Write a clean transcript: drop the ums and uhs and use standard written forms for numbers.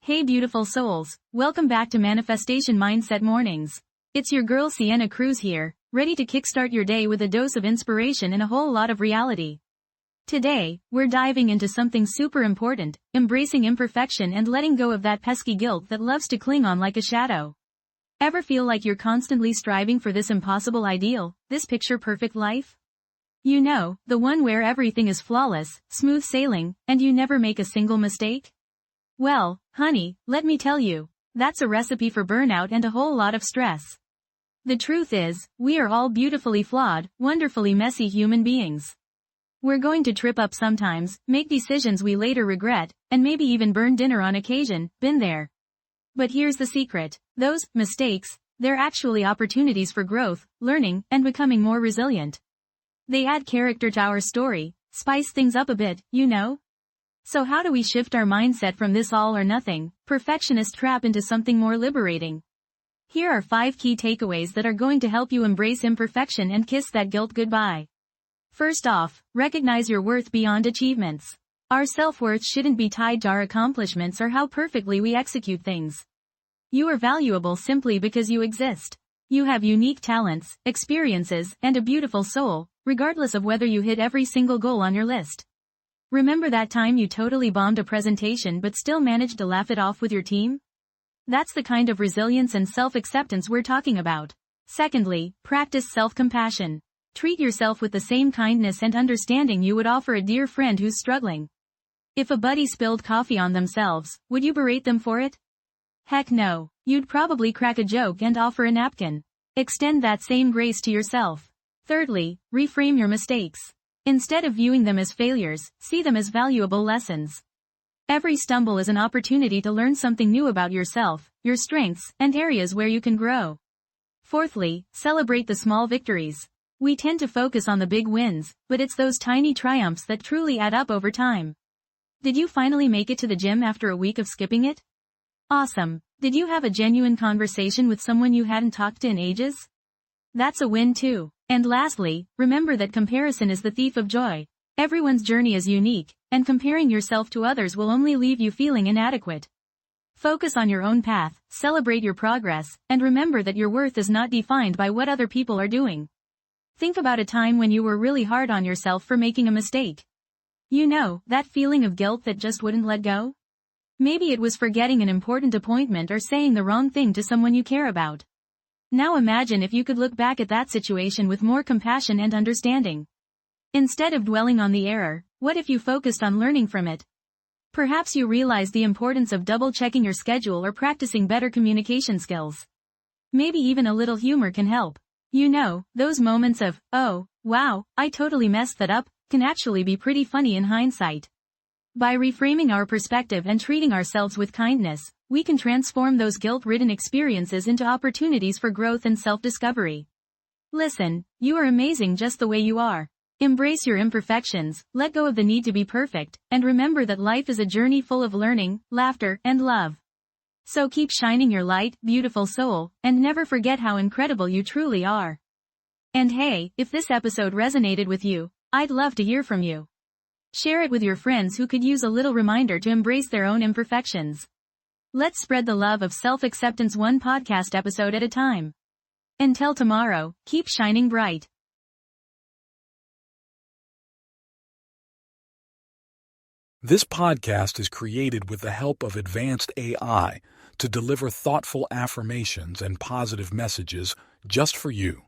Hey beautiful souls, welcome back to Manifestation Mindset Mornings. It's your girl Sienna Cruz here, ready to kickstart your day with a dose of inspiration and a whole lot of reality. Today, we're diving into something super important, embracing imperfection and letting go of that pesky guilt that loves to cling on like a shadow. Ever feel like you're constantly striving for this impossible ideal, this picture-perfect life? You know, the one where everything is flawless, smooth sailing, and you never make a single mistake? Well, honey, let me tell you, that's a recipe for burnout and a whole lot of stress. The truth is, we are all beautifully flawed, wonderfully messy human beings. We're going to trip up sometimes, make decisions we later regret, and maybe even burn dinner on occasion, been there. But here's the secret, those mistakes, they're actually opportunities for growth, learning, and becoming more resilient. They add character to our story, spice things up a bit, you know? So how do we shift our mindset from this all or nothing, perfectionist trap into something more liberating? Here are 5 key takeaways that are going to help you embrace imperfection and kiss that guilt goodbye. First off, recognize your worth beyond achievements. Our self-worth shouldn't be tied to our accomplishments or how perfectly we execute things. You are valuable simply because you exist. You have unique talents, experiences, and a beautiful soul, regardless of whether you hit every single goal on your list. Remember that time you totally bombed a presentation but still managed to laugh it off with your team? That's the kind of resilience and self-acceptance we're talking about. Secondly, practice self-compassion. Treat yourself with the same kindness and understanding you would offer a dear friend who's struggling. If a buddy spilled coffee on themselves, would you berate them for it? Heck no. You'd probably crack a joke and offer a napkin. Extend that same grace to yourself. Thirdly, reframe your mistakes. Instead of viewing them as failures, see them as valuable lessons. Every stumble is an opportunity to learn something new about yourself, your strengths, and areas where you can grow. Fourthly, celebrate the small victories. We tend to focus on the big wins, but it's those tiny triumphs that truly add up over time. Did you finally make it to the gym after a week of skipping it? Awesome. Did you have a genuine conversation with someone you hadn't talked to in ages? That's a win too. And lastly, remember that comparison is the thief of joy. Everyone's journey is unique, and comparing yourself to others will only leave you feeling inadequate. Focus on your own path, celebrate your progress, and remember that your worth is not defined by what other people are doing. Think about a time when you were really hard on yourself for making a mistake. You know, that feeling of guilt that just wouldn't let go? Maybe it was forgetting an important appointment or saying the wrong thing to someone you care about. Now imagine if you could look back at that situation with more compassion and understanding. Instead of dwelling on the error, what if you focused on learning from it? Perhaps you realize the importance of double-checking your schedule or practicing better communication skills. Maybe even a little humor can help. You know, those moments of, oh, wow, I totally messed that up, can actually be pretty funny in hindsight. By reframing our perspective and treating ourselves with kindness, we can transform those guilt-ridden experiences into opportunities for growth and self-discovery. Listen, you are amazing just the way you are. Embrace your imperfections, let go of the need to be perfect, and remember that life is a journey full of learning, laughter, and love. So keep shining your light, beautiful soul, and never forget how incredible you truly are. And hey, if this episode resonated with you, I'd love to hear from you. Share it with your friends who could use a little reminder to embrace their own imperfections. Let's spread the love of self-acceptance one podcast episode at a time. Until tomorrow, keep shining bright. This podcast is created with the help of advanced AI to deliver thoughtful affirmations and positive messages just for you.